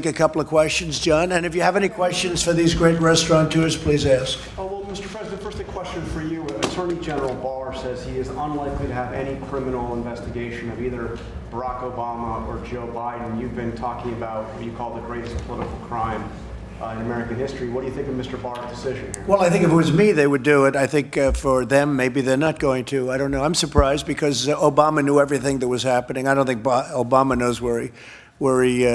A couple of questions, John, and if you have any questions for these great restaurateurs, please ask. Oh, well, Mr. President, first a question for you. Attorney General Barr says he is unlikely to have any criminal investigation of either Barack Obama or Joe Biden. You've been talking about what you call the greatest political crime in American history. What do you think of Mr. Barr's decision here? Well, I think if it was me, they would do it. I think for them, maybe they're not going to. I don't know. I'm surprised because Obama knew everything that was happening. I don't think Obama knows where he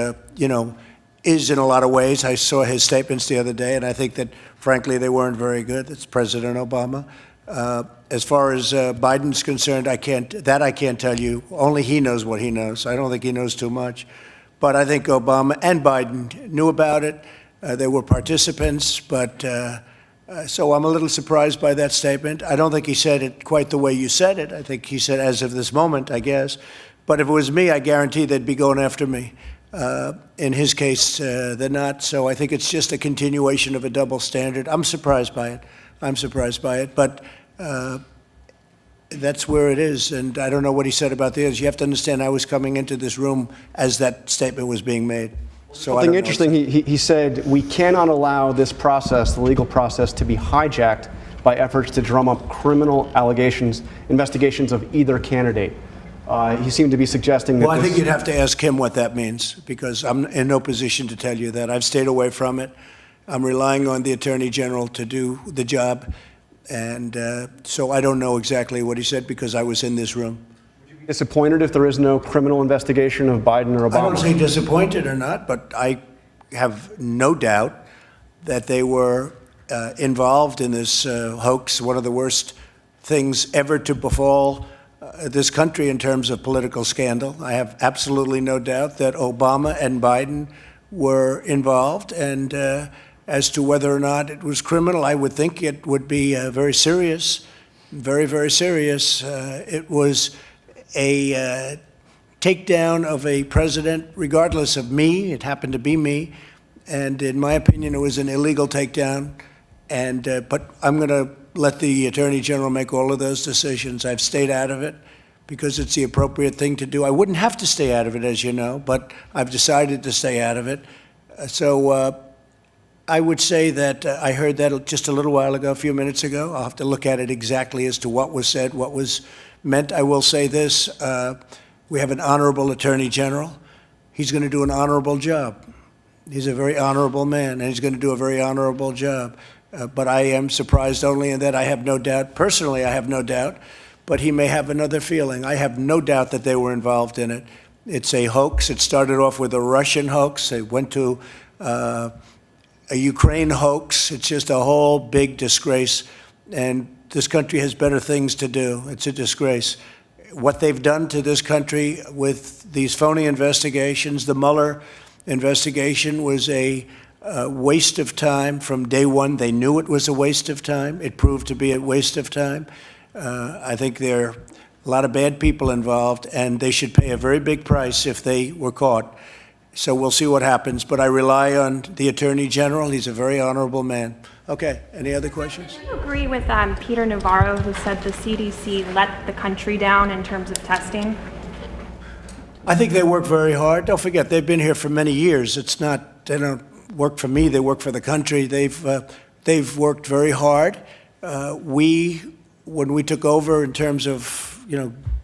is in a lot of ways. I saw his statements the other day, and I think that, frankly, they weren't very good. It's President Obama. As far as Biden's concerned, I can't tell you. Only he knows what he knows. I don't think he knows too much. But I think Obama and Biden knew about it. They were participants, but so I'm a little surprised by that statement. I don't think he said it quite the way you said it. I think he said, as of this moment, I guess. But if it was me, I guarantee they'd be going after me. In his case, they're not. So I think it's just a continuation of a double standard. I'm surprised by it. But that's where it is. And I don't know what he said about the others. You have to understand, I was coming into this room as that statement was being made. So something interesting, he said, we cannot allow this process, the legal process, to be hijacked by efforts to drum up criminal investigations of either candidate. He seemed to be suggesting that. Well, I think you'd have to ask him what that means, because I'm in no position to tell you that. I've stayed away from it. I'm relying on the Attorney General to do the job. And so I don't know exactly what he said because I was in this room. Would you be disappointed if there is no criminal investigation of Biden or Obama? I don't say disappointed or not, but I have no doubt that they were involved in this hoax, one of the worst things ever to befall this country in terms of political scandal. I have absolutely no doubt that Obama and Biden were involved. And as to whether or not it was criminal, I would think it would be very serious, very, very serious. It was a takedown of a president, regardless of me. It happened to be me. And in my opinion, it was an illegal takedown. But I'm going to let the Attorney General make all of those decisions. I've stayed out of it because it's the appropriate thing to do. I wouldn't have to stay out of it, as you know, but I've decided to stay out of it. So I would say that I heard that just a little while ago, a few minutes ago. I'll have to look at it exactly as to what was said, what was meant. I will say this. We have an honorable Attorney General. He's going to do an honorable job. He's a very honorable man, and he's going to do a very honorable job. But I am surprised only in that I have no doubt. Personally, I have no doubt. But he may have another feeling. I have no doubt that they were involved in it. It's a hoax. It started off with a Russian hoax. It went to a Ukraine hoax. It's just a whole big disgrace. And this country has better things to do. It's a disgrace. What they've done to this country with these phony investigations, the Mueller investigation was a waste of time from day one. They knew it was a waste of time. It proved to be a waste of time. I think there are a lot of bad people involved, and they should pay a very big price if they were caught. So we'll see what happens. But I rely on the Attorney General. He's a very honorable man. Okay, any other questions? Do you agree with Peter Navarro, who said the CDC let the country down in terms of testing? I think they work very hard. Don't forget, they've been here for many years. It's not, they don't work for me, they work for the country. They've worked very hard. When we took over in terms of,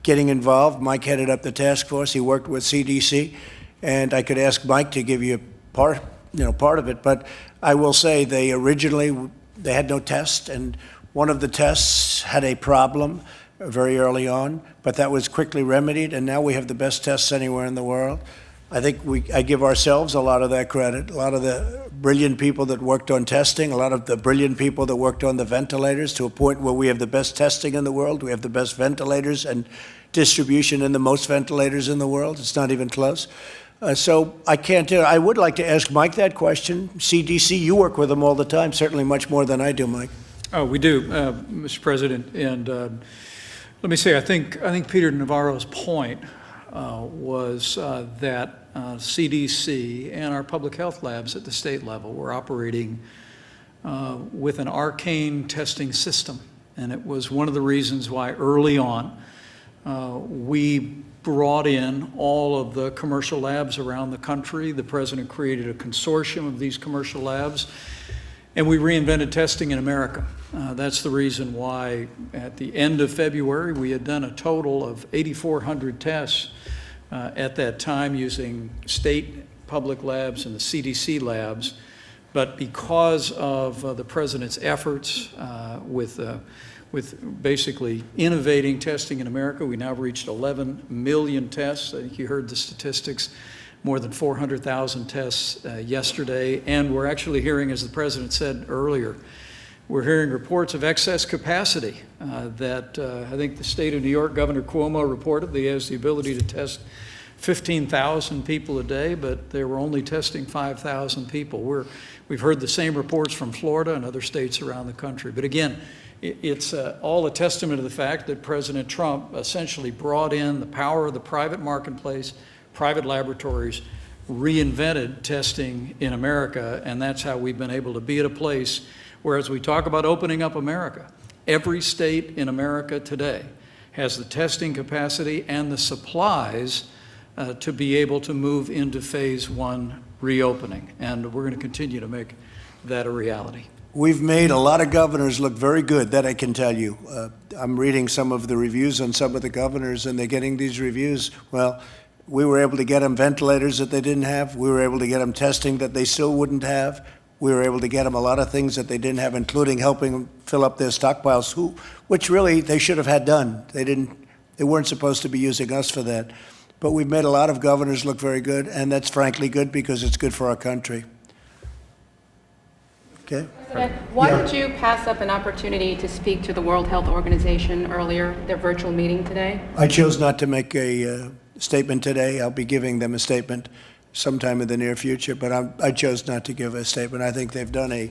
getting involved, Mike headed up the task force. He worked with CDC, and I could ask Mike to give you part of it. But I will say they had no test, and one of the tests had a problem very early on, but that was quickly remedied, and now we have the best tests anywhere in the world. I think I give ourselves a lot of that credit. A lot of the brilliant people that worked on testing, a lot of the brilliant people that worked on the ventilators, to a point where we have the best testing in the world. We have the best ventilators and distribution in the most ventilators in the world. It's not even close. So I can't do it. I would like to ask Mike that question. CDC, you work with them all the time, certainly much more than I do, Mike. Oh, we do, Mr. President. And let me say, I think Peter Navarro's point was that CDC and our public health labs at the state level were operating with an arcane testing system. And it was one of the reasons why early on we brought in all of the commercial labs around the country. The president created a consortium of these commercial labs, and we reinvented testing in America. That's the reason why at the end of February, we had done a total of 8,400 tests at that time using state public labs and the CDC labs. But because of the president's efforts with basically innovating testing in America, we now reached 11 million tests. I think you heard the statistics, more than 400,000 tests yesterday. And we're actually hearing, as the president said earlier, we're hearing reports of excess capacity that I think the state of New York, Governor Cuomo reported that he has the ability to test 15,000 people a day, but they were only testing 5,000 people. We've heard the same reports from Florida and other states around the country. But again, it's all a testament to the fact that President Trump essentially brought in the power of the private marketplace, private laboratories, reinvented testing in America, and that's how we've been able to be at a place where, as we talk about opening up America, every state in America today has the testing capacity and the supplies to be able to move into phase one reopening. And we're going to continue to make that a reality. We've made a lot of governors look very good, that I can tell you. I'm reading some of the reviews on some of the governors, and they're getting these reviews. Well, we were able to get them ventilators that they didn't have. We were able to get them testing that they still wouldn't have. We were able to get them a lot of things that they didn't have, including helping them fill up their stockpiles, which really they should have had done. They weren't supposed to be using us for that. But we've made a lot of governors look very good, and that's frankly good because it's good for our country. Okay? President, why did you pass up an opportunity to speak to the World Health Organization earlier, their virtual meeting today? I chose not to make a statement today. I'll be giving them a statement sometime in the near future, but I chose not to give a statement. I think they've done a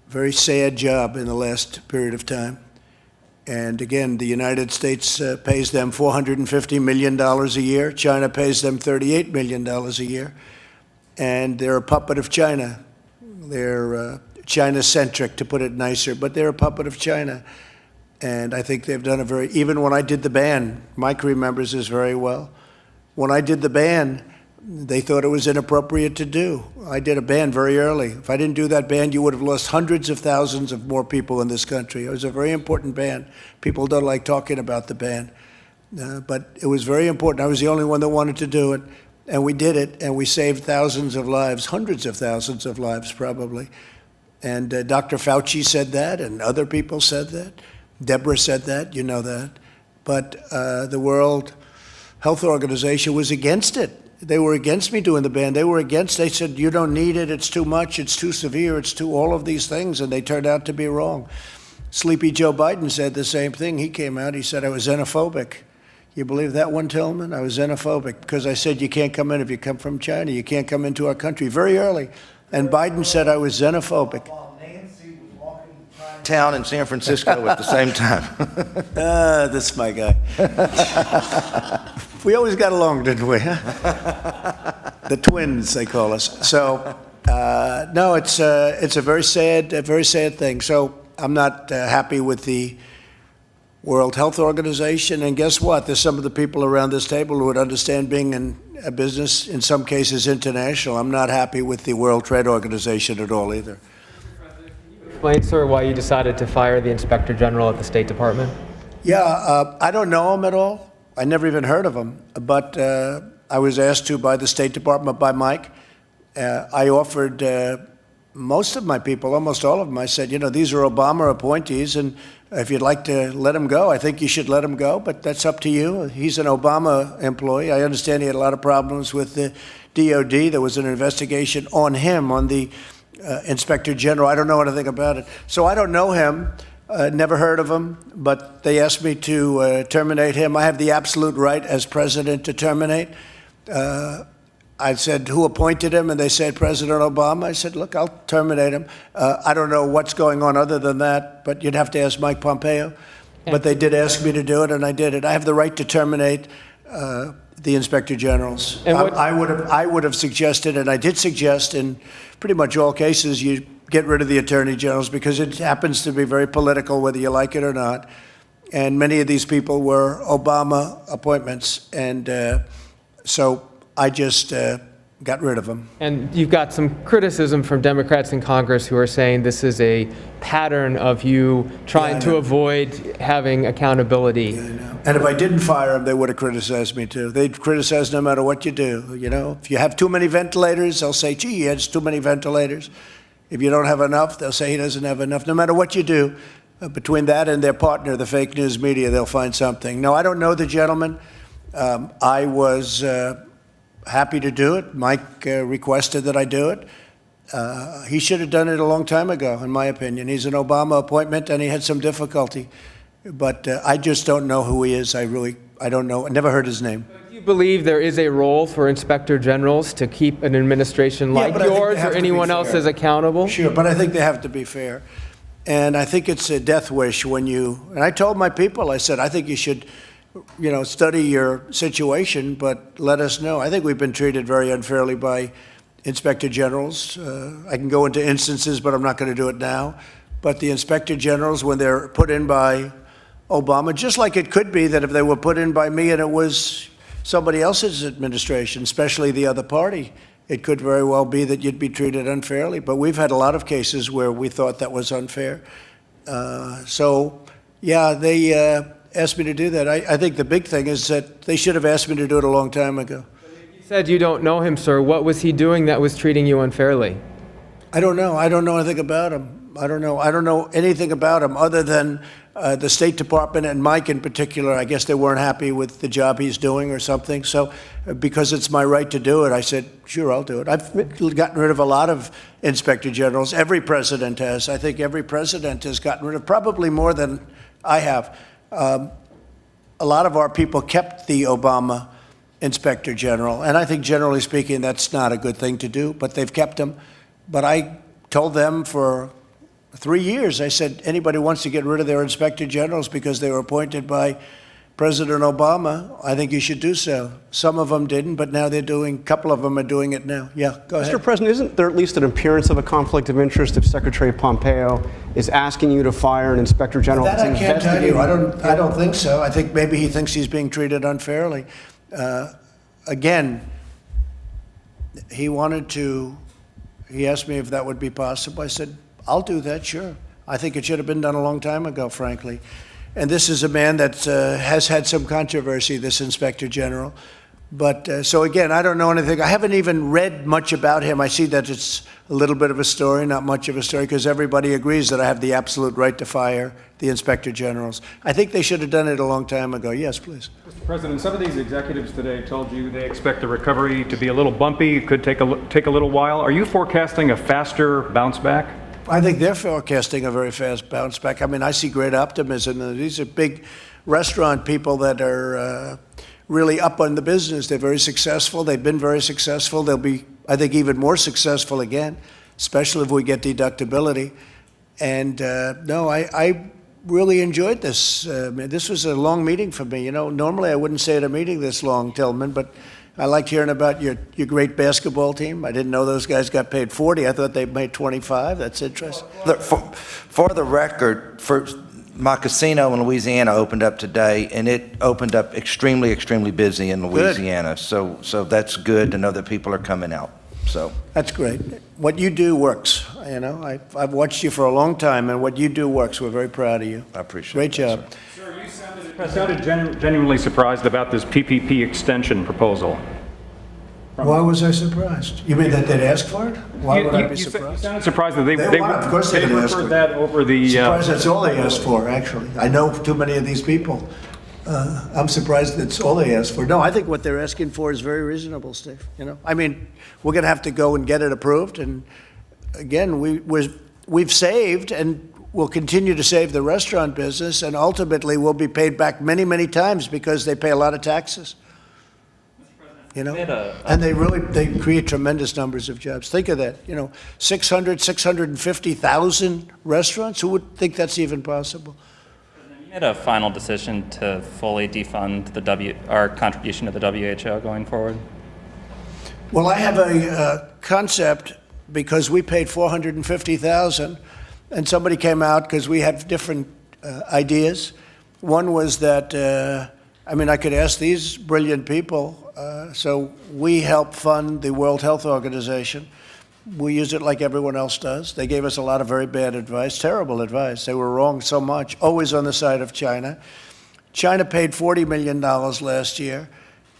very sad job in the last period of time. And again, the United States pays them $450 million a year. China pays them $38 million a year. And they're a puppet of China. They're China-centric, to put it nicer, but they're a puppet of China. And I think they've done even when I did the ban, Mike remembers this very well. When I did the ban, they thought it was inappropriate to do. I did a ban very early. If I didn't do that ban, you would have lost hundreds of thousands of more people in this country. It was a very important ban. People don't like talking about the ban. But it was very important. I was the only one that wanted to do it. And we did it, and we saved thousands of lives, hundreds of thousands of lives probably. And Dr. Fauci said that, and other people said that. Deborah said that, you know that. But the World Health Organization was against it. They were against me doing the ban. They said, you don't need it, it's too much, it's too severe, it's too all of these things, and they turned out to be wrong. Sleepy Joe Biden said the same thing. He came out, he said I was xenophobic. You believe that one, Tillman? I was xenophobic because I said you can't come in if you come from China. You can't come into our country very early. And Biden said I was xenophobic. Nancy was walking town in San Francisco at the same time. This is my guy. We always got along, didn't we? The twins, they call us. So, no, it's a very sad thing. So I'm not happy with the World Health Organization, and guess what? There's some of the people around this table who would understand being in a business, in some cases international. I'm not happy with the World Trade Organization at all either. Explain, sir, why you decided to fire the Inspector General at the State Department? Yeah, I don't know him at all. I never even heard of him, but I was asked to by the State Department, by Mike. I offered most of my people, almost all of them, I said, you know, these are Obama appointees, and if you'd like to let him go, I think you should let him go, but that's up to you. He's an Obama employee. I understand he had a lot of problems with the DOD. There was an investigation on him, on the Inspector General. I don't know anything about it. So I don't know him, never heard of him, but they asked me to terminate him. I have the absolute right as president to terminate. I said, who appointed him? And they said, President Obama. I said, look, I'll terminate him. I don't know what's going on other than that, but you'd have to ask Mike Pompeo. But they did ask me to do it, and I did it. I have the right to terminate the Inspector Generals. And I would have suggested, and I did suggest in pretty much all cases, you get rid of the Attorney Generals because it happens to be very political, whether you like it or not. And many of these people were Obama appointments. And so I just got rid of them. And you've got some criticism from Democrats in Congress who are saying this is a pattern of you trying to avoid having accountability. And if I didn't fire them, they would have criticized me too. They'd criticize no matter what you do. You know, if you have too many ventilators, they'll say, gee, he has too many ventilators. If you don't have enough, they'll say he doesn't have enough. No matter what you do, between that and their partner, the fake news media, they'll find something. No, I don't know the gentleman. I was happy to do it. Mike requested that I do it. He should have done it a long time ago, in my opinion. He's an Obama appointment, and he had some difficulty. But I just don't know who he is. I don't know. I never heard his name. Do you believe there is a role for inspector generals to keep an administration like but I think yours they have or to be anyone else fair. as accountable? Sure, but I think they have to be fair. And I think it's a death wish when and I told my people, I said, I think you should, study your situation, but let us know. I think we've been treated very unfairly by inspector generals. I can go into instances, but I'm not going to do it now. But the inspector generals, when they're put in by Obama, just like it could be that if they were put in by me and it was somebody else's administration, especially the other party, it could very well be that you'd be treated unfairly. But we've had a lot of cases where we thought that was unfair. They asked me to do that. I think the big thing is that they should have asked me to do it a long time ago. You said you don't know him, sir. What was he doing that was treating you unfairly? I don't know. I don't know anything about him. I don't know anything about him other than the State Department and Mike in particular. I guess they weren't happy with the job he's doing or something. So because it's my right to do it, I said, sure, I'll do it. I've gotten rid of a lot of inspector generals. Every president has. I think every president has gotten rid of probably more than I have. A lot of our people kept the Obama inspector general. And I think generally speaking, that's not a good thing to do, but they've kept him. But I told them for 3 years, I said, anybody wants to get rid of their inspector generals because they were appointed by President Obama, I think you should do so. Some of them didn't, but now a couple of them are doing it now. Yeah, go ahead. Mr. President, isn't there at least an appearance of a conflict of interest if Secretary Pompeo is asking you to fire an inspector general? That I can't tell you. I don't think so. I think maybe he thinks he's being treated unfairly. Again, he asked me if that would be possible. I said, I'll do that, sure. I think it should have been done a long time ago, frankly. And this is a man that has had some controversy, this inspector general. But so again, I don't know anything. I haven't even read much about him. I see that it's a little bit of a story, not much of a story, because everybody agrees that I have the absolute right to fire the inspector generals. I think they should have done it a long time ago. Yes, please. Mr. President, some of these executives today told you they expect the recovery to be a little bumpy, it could take a little while. Are you forecasting a faster bounce back? I think they're forecasting a very fast bounce back. I mean, I see great optimism. These are big restaurant people that are really up on the business. They're very successful. They've been very successful. They'll be, I think, even more successful again, especially if we get deductibility. And I really enjoyed this. This was a long meeting for me. Normally I wouldn't say at a meeting this long, Tillman, but I liked hearing about your great basketball team. I didn't know those guys got paid $40. I thought they made $25. That's interesting. For the record, my casino in Louisiana opened up today, and it opened up extremely, extremely busy in Louisiana. So that's good to know that people are coming out. So that's great. What you do works. I've watched you for a long time, and what you do works. We're very proud of you. I appreciate it. Great job. Sir, you sounded genuinely surprised about this PPP extension proposal. Why was I surprised? You mean that they'd ask for it? Why would I be surprised? You sounded surprised that Of course they did ask for referred it. that over the... Surprised that's all they asked for, actually. I know too many of these people. I'm surprised that's all they asked for. No, I think what they're asking for is very reasonable, Steve. I mean, we're going to have to go and get it approved. And again, we've saved and we'll continue to save the restaurant business. And ultimately, we'll be paid back many, many times because they pay a lot of taxes. And they create tremendous numbers of jobs. Think of that, 650,000 restaurants. Who would think that's even possible? You made a final decision to fully defund our contribution to the WHO going forward? Well, I have a concept because we paid $450,000, and somebody came out because we have different ideas, One was that, I could ask these brilliant people. So we help fund the World Health Organization. We use it like everyone else does. They gave us a lot of very bad advice, terrible advice. They were wrong so much, always on the side of China. China paid $40 million last year,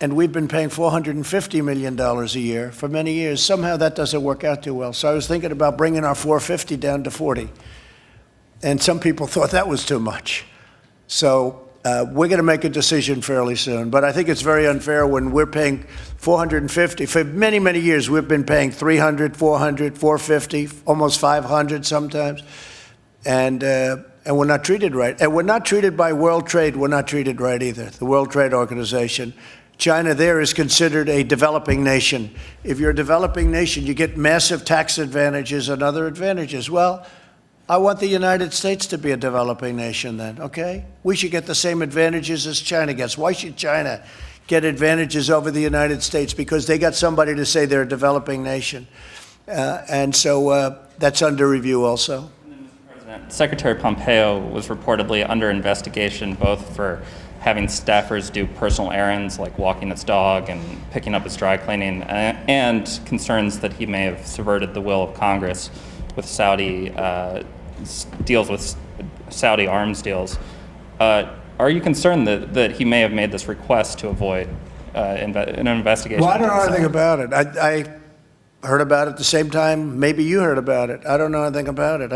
and we've been paying $450 million a year for many years. Somehow that doesn't work out too well. So I was thinking about bringing our 450 down to 40. And some people thought that was too much. So we're going to make a decision fairly soon. But I think it's very unfair when we're paying 450. For many, many years, we've been paying 300, 400, 450, almost 500 sometimes. And we're not treated right. And we're not treated by World Trade. We're not treated right either, the World Trade Organization. China there is considered a developing nation. If you're a developing nation, you get massive tax advantages and other advantages. Well, I want the United States to be a developing nation then, okay? We should get the same advantages as China gets. Why should China get advantages over the United States? Because they got somebody to say they're a developing nation. And so that's under review also. Secretary Pompeo was reportedly under investigation both for having staffers do personal errands like walking his dog and picking up his dry cleaning, and concerns that he may have subverted the will of Congress with Saudi deals with Saudi arms deals. Are you concerned that he may have made this request to avoid an investigation? Well, I don't know anything about it. I heard about it at the same time maybe you heard about it. I don't know anything about it.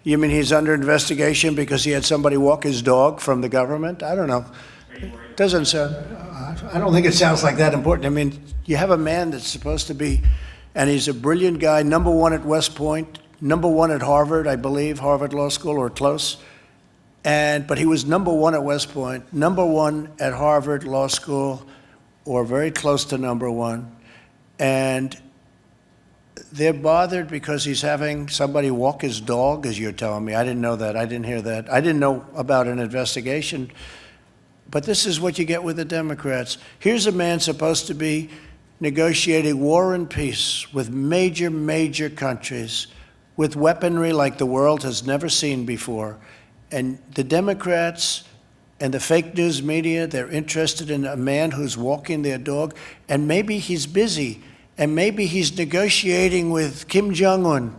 You mean he's under investigation because he had somebody walk his dog from the government? I don't know. Doesn't sound, I don't think it sounds like that important. You have a man that's supposed to be, and he's a brilliant guy, #1 at West Point, #1 at Harvard, I believe, Harvard Law School or close. But he was #1 at West Point, #1 at Harvard Law School, or very close to #1. And they're bothered because he's having somebody walk his dog, as you're telling me. I didn't know that. I didn't hear that. I didn't know about an investigation. But this is what you get with the Democrats. Here's a man supposed to be negotiating war and peace with major, major countries, with weaponry like the world has never seen before. And the Democrats and the fake news media, they're interested in a man who's walking their dog, and maybe he's busy. And maybe he's negotiating with Kim Jong-un,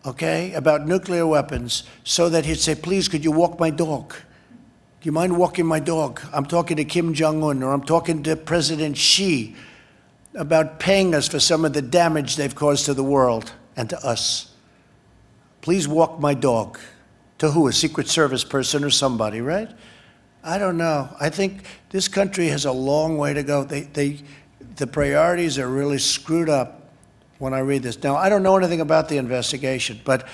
okay, about nuclear weapons, so that he'd say, please, could you walk my dog? Do you mind walking my dog? I'm talking to Kim Jong-un, or I'm talking to President Xi about paying us for some of the damage they've caused to the world and to us. Please walk my dog. To who? A Secret Service person or somebody, right? I don't know. I think this country has a long way to go. The priorities are really screwed up when I read this. Now, I don't know anything about the investigation, but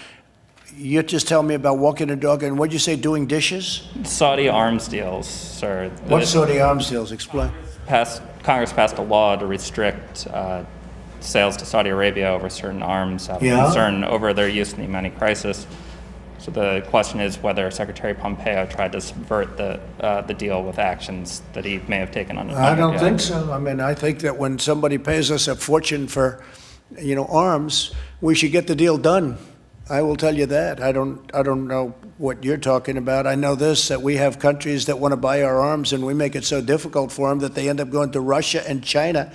you just tell me about walking a dog and what'd you say, doing dishes? Saudi arms deals, sir. What Saudi arms deals? Explain. Congress passed a law to restrict sales to Saudi Arabia over certain arms out of concern over their use in the Yemeni crisis. So the question is whether Secretary Pompeo tried to subvert the deal with actions that he may have taken on. I don't think so. I think that when somebody pays us a fortune for, arms, we should get the deal done. I will tell you that. I don't know what you're talking about. I know this, that we have countries that want to buy our arms, and we make it so difficult for them that they end up going to Russia and China.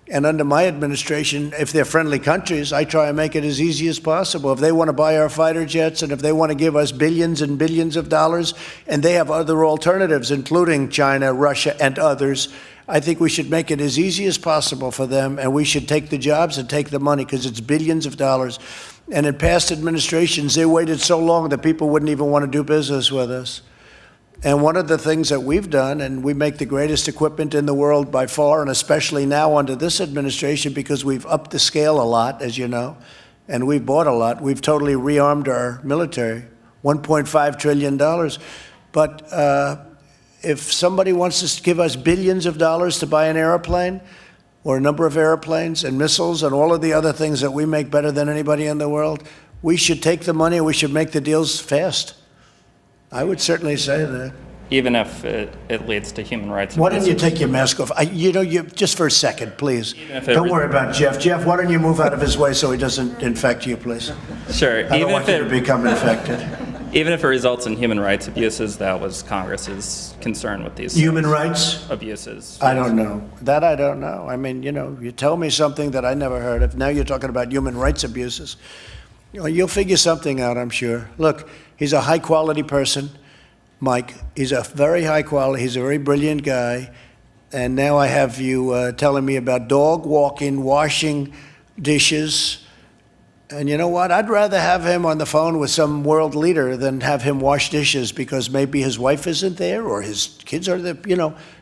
And under my administration, if they're friendly countries, I try and make it as easy as possible. If they want to buy our fighter jets and if they want to give us billions and billions of dollars, and they have other alternatives, including China, Russia, and others, I think we should make it as easy as possible for them, and we should take the jobs and take the money because it's billions of dollars. And in past administrations, they waited so long that people wouldn't even want to do business with us. And one of the things that we've done, and we make the greatest equipment in the world by far, and especially now under this administration because we've upped the scale a lot, as you know, and we've bought a lot. We've totally rearmed our military, $1.5 trillion. But if somebody wants to give us billions of dollars to buy an airplane or a number of airplanes and missiles and all of the other things that we make better than anybody in the world, we should take the money and we should make the deals fast. I would certainly say that. Even if it leads to human rights. Why don't you take your mask off? Just for a second, please. Don't worry about Jeff. Jeff, why don't you move out of his way so he doesn't infect you, please? Sure. I don't want you to become infected. Even if it results in human rights abuses, that was Congress's concern with these Human rights? abuses. I don't know. That I don't know. I mean, you tell me something that I never heard of. Now you're talking about human rights abuses. You'll figure something out, I'm sure. Look, he's a high-quality person, Mike. He's a very high-quality, he's a very brilliant guy. And now I have you telling me about dog walking, washing dishes. And you know what? I'd rather have him on the phone with some world leader than have him wash dishes because maybe his wife isn't there or his kids are there.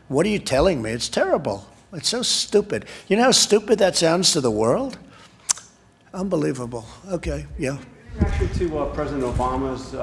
What are you telling me? It's terrible. It's so stupid. You know how stupid that sounds to the world? Unbelievable. Okay, yeah. Reaction to President Obama's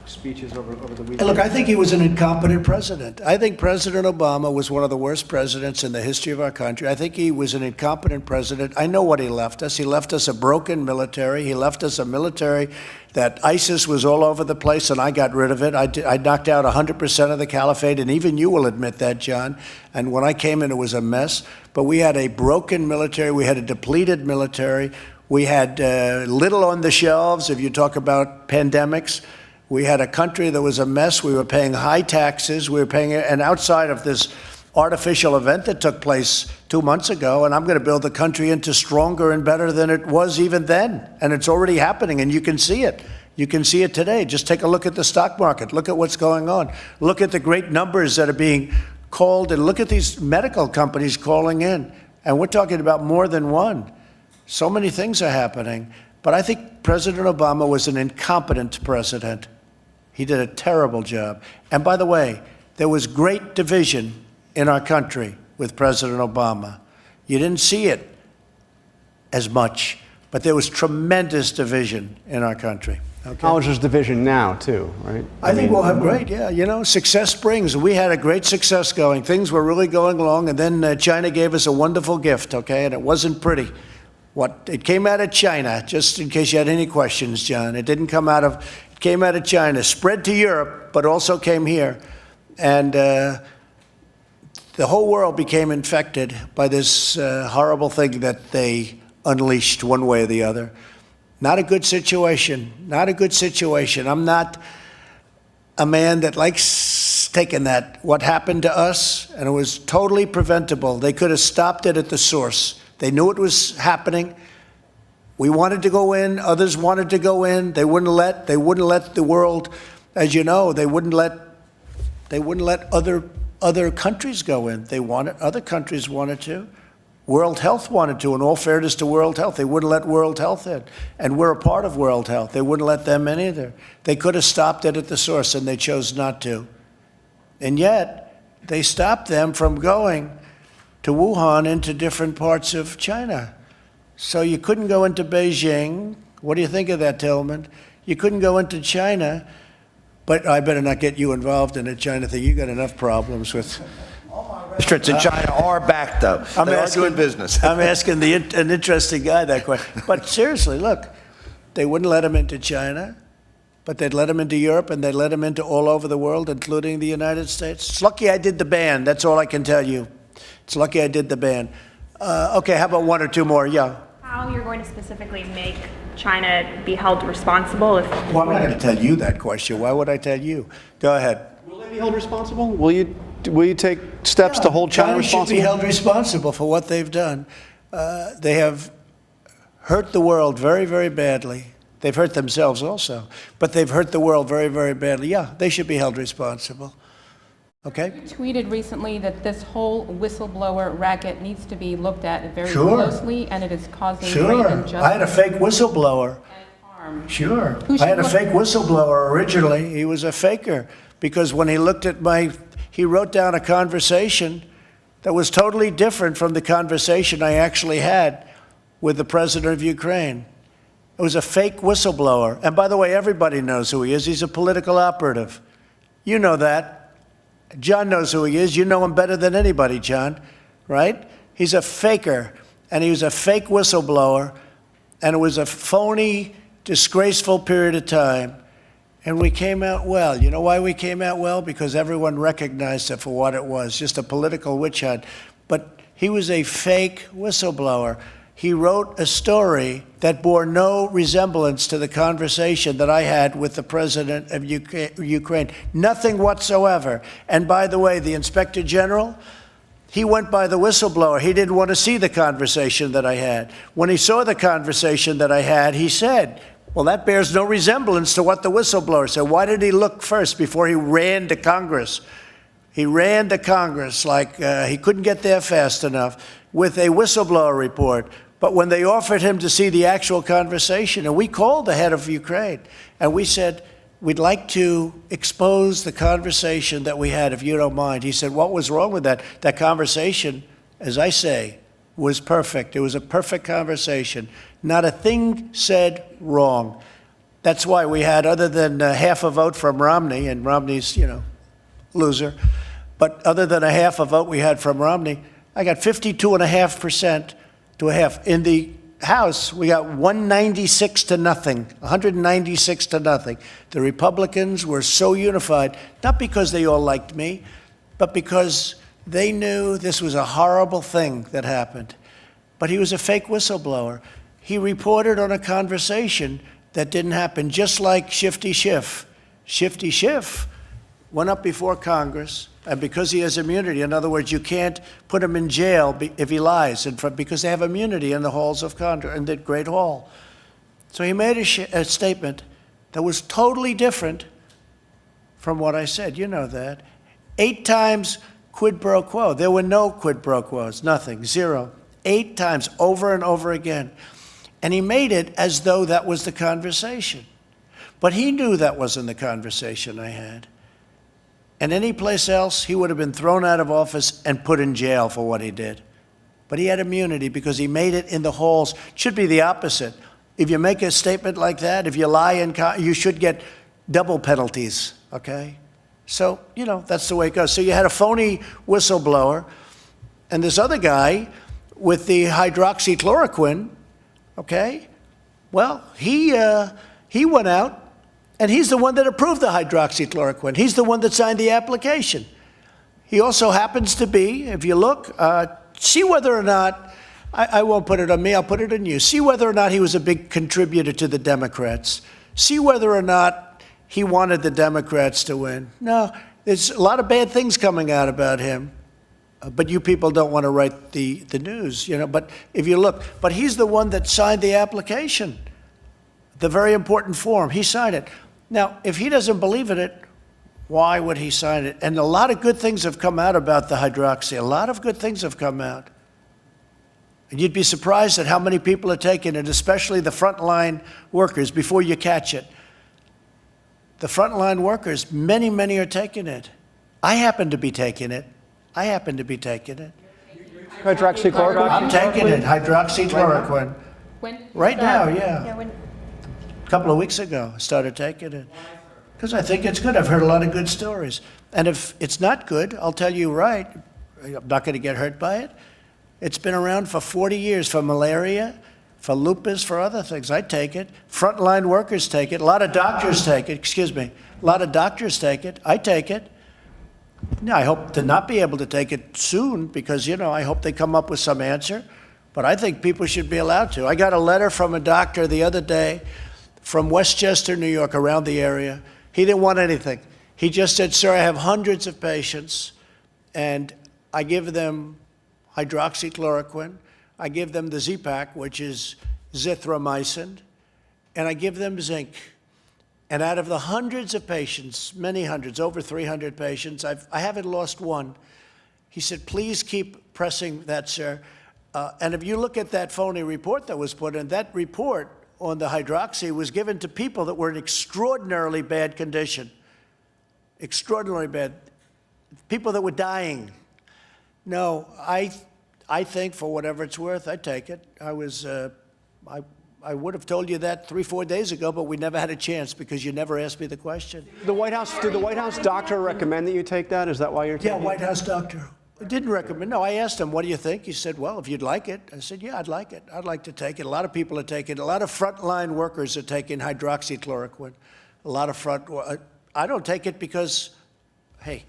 speeches over the weekend? Look, I think he was an incompetent president. I think President Obama was one of the worst presidents in the history of our country. I think he was an incompetent president. I know what he left us. He left us a broken military. He left us a military that ISIS was all over the place, and I got rid of it. I knocked out 100% of the caliphate, and even you will admit that, John. And when I came in, it was a mess. But we had a broken military. We had a depleted military. We had little on the shelves, if you talk about pandemics. We had a country that was a mess. We were paying high taxes. We were paying, and outside of this artificial event that took place 2 months ago, and I'm going to build the country into stronger and better than it was even then. And it's already happening, and you can see it. You can see it today. Just take a look at the stock market. Look at what's going on. Look at the great numbers that are being called, and look at these medical companies calling in. And we're talking about more than one. So many things are happening. But I think President Obama was an incompetent president. He did a terrible job. And by the way, there was great division in our country with President Obama. You didn't see it as much, but there was tremendous division in our country. Okay. Acknowledge there's division now, too, right? I think we'll have great, yeah. Success brings. We had a great success going. Things were really going along, and then China gave us a wonderful gift, okay? And it wasn't pretty. It came out of China, just in case you had any questions, John. It came out of China, spread to Europe, but also came here. And the whole world became infected by this horrible thing that they unleashed one way or the other. Not a good situation, not a good situation. I'm not a man that likes taking what happened to us, and it was totally preventable. They could have stopped it at the source. They knew it was happening. We wanted to go in. Others wanted to go in. They wouldn't let the world, as you know, they wouldn't let other countries go in. Other countries wanted to. World Health wanted to. In all fairness to World Health, they wouldn't let World Health in. And we're a part of World Health. They wouldn't let them in either. They could have stopped it at the source, and they chose not to. And yet, they stopped them from going to Wuhan into different parts of China. So you couldn't go into Beijing. What do you think of that, Tillman? You couldn't go into China, but I better not get you involved in the China thing. You got enough problems with. Restaurants in China are back, though. They are doing business. I'm asking an interesting guy that question. But seriously, look, they wouldn't let him into China, but they'd let him into Europe, and they'd let him into all over the world, including the United States. It's lucky I did the ban. That's all I can tell you. It's lucky I did the ban. Okay, how about one or two more? Yeah. How you're going to specifically make China be held responsible if... Well, I'm not going to tell you that question. Why would I tell you? Go ahead. Will they be held responsible? Will you take steps to hold China responsible? Should be held responsible for what they've done. They have hurt the world very, very badly. They've hurt themselves also, but they've hurt the world very, very badly. Yeah, they should be held responsible. Okay? You tweeted recently that this whole whistleblower racket needs to be looked at very closely, and it is causing great injustice. I had a fake whistleblower. And harm. Sure. I had a fake whistleblower originally. He was a faker because when he looked at he wrote down a conversation that was totally different from the conversation I actually had with the president of Ukraine. It was a fake whistleblower. And by the way, everybody knows who he is. He's a political operative. You know that. John knows who he is. You know him better than anybody, John, right? He's a faker, and he was a fake whistleblower, and it was a phony, disgraceful period of time, and we came out well. You know why we came out well? Because everyone recognized it for what it was, just a political witch hunt. But he was a fake whistleblower. he wrote a story that bore no resemblance to the conversation that I had with the president of Ukraine. Nothing whatsoever. And by the way, the inspector general, he went by the whistleblower. He didn't want to see the conversation that I had. When he saw the conversation that I had, he said, well, that bears no resemblance to what the whistleblower said. Why did he look first before he ran to Congress? He ran to Congress like he couldn't get there fast enough with a whistleblower report. But when they offered him to see the actual conversation, and we called the head of Ukraine, and we said, we'd like to expose the conversation that we had, if you don't mind. He said, what was wrong with that? That conversation, as I say, was perfect. It was a perfect conversation. Not a thing said wrong. That's why we had, other than half a vote from Romney, and Romney's, loser, but other than a half a vote we had from Romney, I got 52.5% to a half. In the House, we got 196 to nothing, 196 to nothing. The Republicans were so unified, not because they all liked me, but because they knew this was a horrible thing that happened. But he was a fake whistleblower. He reported on a conversation that didn't happen, just like Shifty Schiff. Shifty Schiff went up before Congress, and because he has immunity, in other words, you can't put him in jail if he lies, because they have immunity in the halls of Congress, in the Great Hall. So he made a statement that was totally different from what I said. You know that. 8 times quid pro quo. There were no quid pro quos, nothing, zero. 8 times, over and over again. And he made it as though that was the conversation. But he knew that wasn't the conversation I had. And any place else, he would have been thrown out of office and put in jail for what he did. But he had immunity because he made it in the halls. It should be the opposite. If you make a statement like that, if you lie, you should get double penalties, okay? So, that's the way it goes. So you had a phony whistleblower, and this other guy with the hydroxychloroquine, okay? Well, he went out, and he's the one that approved the hydroxychloroquine. He's the one that signed the application. He also happens to be, if you look, see whether or not, I won't put it on me, I'll put it on you. See whether or not he was a big contributor to the Democrats. See whether or not he wanted the Democrats to win. No, there's a lot of bad things coming out about him. But you people don't want to write the news, But if you look, but he's the one that signed the application, the very important form. He signed it. Now, if he doesn't believe in it, why would he sign it? And a lot of good things have come out about the hydroxy. A lot of good things have come out. And you'd be surprised at how many people are taking it, especially the frontline workers, before you catch it. The frontline workers, many, many are taking it. I happen to be taking it. Hydroxychloroquine? I'm taking it, hydroxychloroquine. When? Right now, yeah. A couple of weeks ago, I started taking it. Because I think it's good. I've heard a lot of good stories. And if it's not good, I'll tell you right, I'm not going to get hurt by it. It's been around for 40 years for malaria, for lupus, for other things. I take it. Frontline workers take it. A lot of doctors take it. A lot of doctors take it. I take it. Now, I hope to not be able to take it soon because, I hope they come up with some answer. But I think people should be allowed to. I got a letter from a doctor the other day from Westchester, New York, around the area. He didn't want anything. He just said, sir, I have hundreds of patients, and I give them hydroxychloroquine. I give them the Z-Pak, which is zithromycin, and I give them zinc. And out of the hundreds of patients, many hundreds, over 300 patients, I haven't lost one. He said, please keep pressing that, sir. And if you look at that phony report that was put in, that report on the hydroxy was given to people that were in extraordinarily bad condition. Extraordinarily bad. People that were dying. No, I think for whatever it's worth, I take it. I would have told you that 3-4 days ago, but we never had a chance because you never asked me the question. Did the White House doctor recommend that you take that? Is that why you're taking it? Yeah, White House doctor. Didn't recommend. No, I asked him, what do you think? He said, well, if you'd like it. I said, yeah, I'd like it. I'd like to take it. A lot of people are taking it. A lot of frontline workers are taking hydroxychloroquine. A lot of I don't take it because, hey,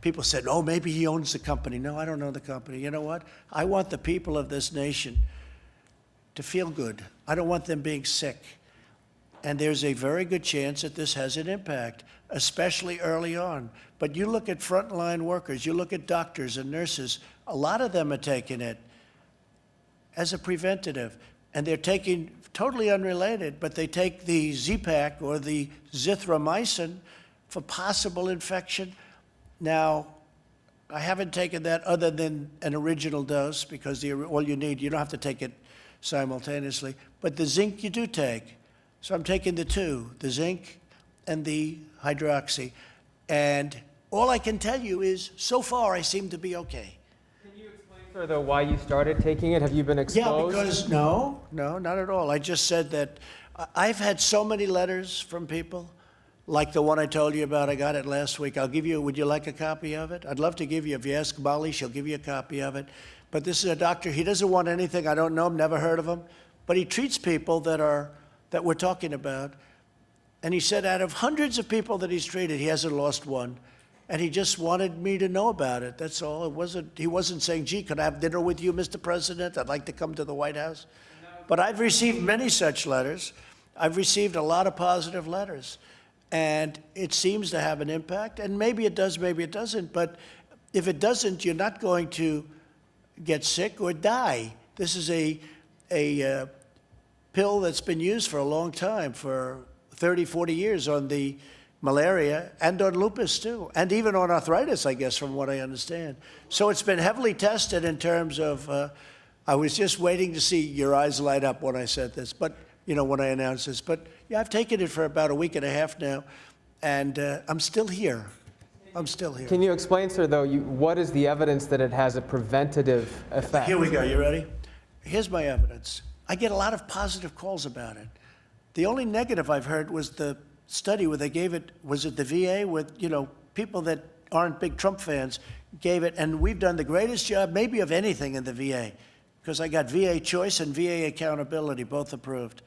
people said, oh, maybe he owns the company. No, I don't own the company. You know what? I want the people of this nation to feel good. I don't want them being sick. And there's a very good chance that this has an impact, especially early on. But you look at frontline workers, you look at doctors and nurses, a lot of them are taking it as a preventative. And they're taking, totally unrelated, but they take the Z-Pak or the zithromycin for possible infection. Now, I haven't taken that other than an original dose because all you need, you don't have to take it simultaneously. But the zinc you do take. So I'm taking the two, the zinc and the hydroxy. And all I can tell you is, so far, I seem to be okay. Can you explain, sir, though, why you started taking it? Have you been exposed? Yeah, because, no, not at all. I just said that I've had so many letters from people, like the one I told you about. I got it last week. Would you like a copy of it? I'd love to give you. If you ask Molly, she'll give you a copy of it. But this is a doctor. He doesn't want anything. I don't know him, never heard of him. But he treats people that we're talking about. And he said out of hundreds of people that he's treated, he hasn't lost one. And he just wanted me to know about it. That's all. He wasn't saying, gee, could I have dinner with you, Mr. President? I'd like to come to the White House. But I've received many such letters. I've received a lot of positive letters. And it seems to have an impact. And maybe it does, maybe it doesn't. But if it doesn't, you're not going to get sick or die. This is a pill that's been used for a long time, for 30, 40 years on the malaria and on lupus too, and even on arthritis, I guess, from what I understand. So it's been heavily tested in terms of, I was just waiting to see your eyes light up when I said this, but, when I announced this. But yeah, I've taken it for about a week and a half now, and I'm still here. I'm still here. Can you explain, sir, though, what is the evidence that it has a preventative effect? Here we go. You ready? Here's my evidence. I get a lot of positive calls about it. The only negative I've heard was the study where they gave it, was it the VA, with, people that aren't big Trump fans gave it, and we've done the greatest job maybe of anything in the VA, because I got VA Choice and VA Accountability, both approved.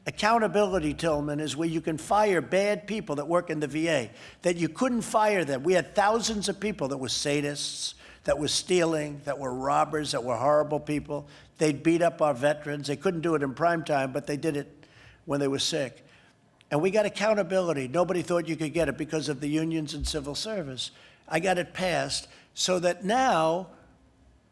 Accountability, Tillman, is where you can fire bad people that work in the VA, that you couldn't fire them. We had thousands of people that were sadists, that were stealing, that were robbers, that were horrible people. They'd beat up our veterans. They couldn't do it in prime time, but they did it when they were sick. And we got accountability. Nobody thought you could get it because of the unions and civil service. I got it passed so that now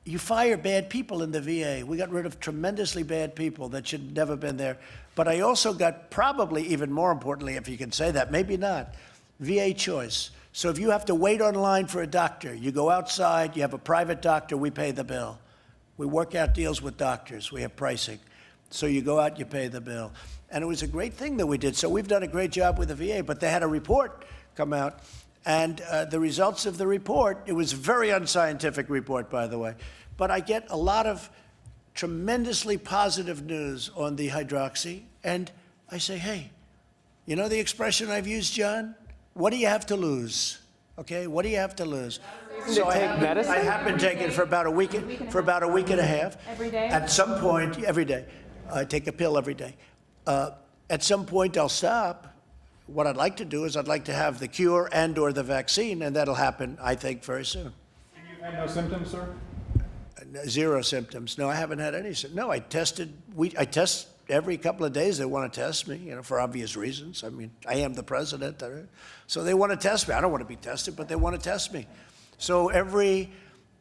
you fire bad people in the VA. We got rid of tremendously bad people that should never have been there. But I also got, probably even more importantly, if you can say that, maybe not, VA Choice. So if you have to wait online for a doctor, you go outside, you have a private doctor, we pay the bill. We work out deals with doctors. We have pricing. So you go out, you pay the bill. And it was a great thing that we did. So we've done a great job with the VA, but they had a report come out. And the results of the report, it was a very unscientific report, by the way, but I get a lot of tremendously positive news on the hydroxy. And I say, hey, you know the expression I've used, John? What do you have to lose? Okay, what do you have to lose? So I have been taking it for about a week and a half. Every day? At some point, every day. I take a pill every day. At some point, I'll stop. What I'd like to do is I'd like to have the cure and or the vaccine, and that'll happen, I think, very soon. And you've had no symptoms, sir? Zero symptoms. No, I haven't had any. No, I test every couple of days. They want to test me, for obvious reasons. I mean, I am the president, so they want to test me. I don't want to be tested, but they want to test me. So every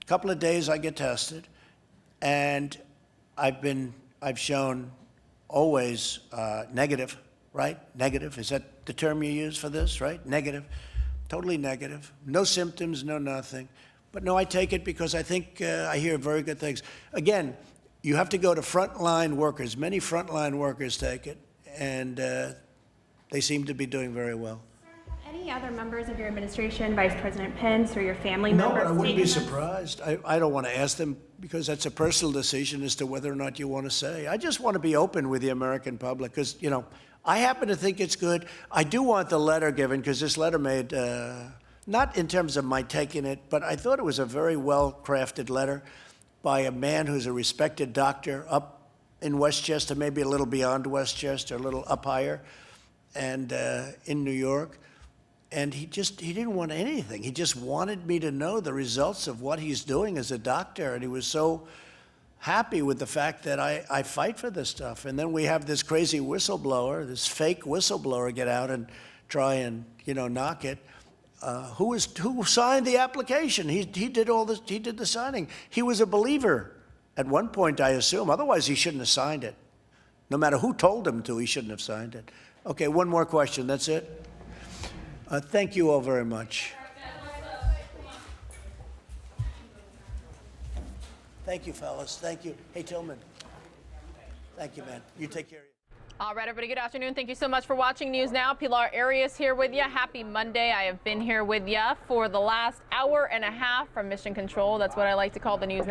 couple of days I get tested, and I've shown always negative, right? Negative. Is that the term you use for this, right? Negative. Totally negative. No symptoms, no nothing. But no, I take it because I think I hear very good things. Again, you have to go to frontline workers. Many frontline workers take it, and they seem to be doing very well. Any other members of your administration, Vice President Pence or your family No, members? but I wouldn't be taking this? surprised. I don't want to ask them because that's a personal decision as to whether or not you want to say. I just want to be open with the American public because, I happen to think it's good. I do want the letter given because this letter made, not in terms of my taking it, but I thought it was a very well-crafted letter by a man who's a respected doctor up in Westchester, maybe a little beyond Westchester, a little up higher, and in New York. And he didn't want anything. He just wanted me to know the results of what he's doing as a doctor. And he was so happy with the fact that I fight for this stuff. And then we have this crazy whistleblower, this fake whistleblower, get out and try and, knock it. Who signed the application? He did all this. He did the signing. He was a believer at one point, I assume. Otherwise, he shouldn't have signed it. No matter who told him to, he shouldn't have signed it. Okay, one more question. That's it. Thank you all very much. Thank you, fellas. Thank you. Hey, Tillman. Thank you, man. You take care of you. All right, everybody, good afternoon. Thank you so much for watching News Now. Pilar Arias here with you. Happy Monday. I have been here with you for the last hour and a half from Mission Control. That's what I like to call the News Now.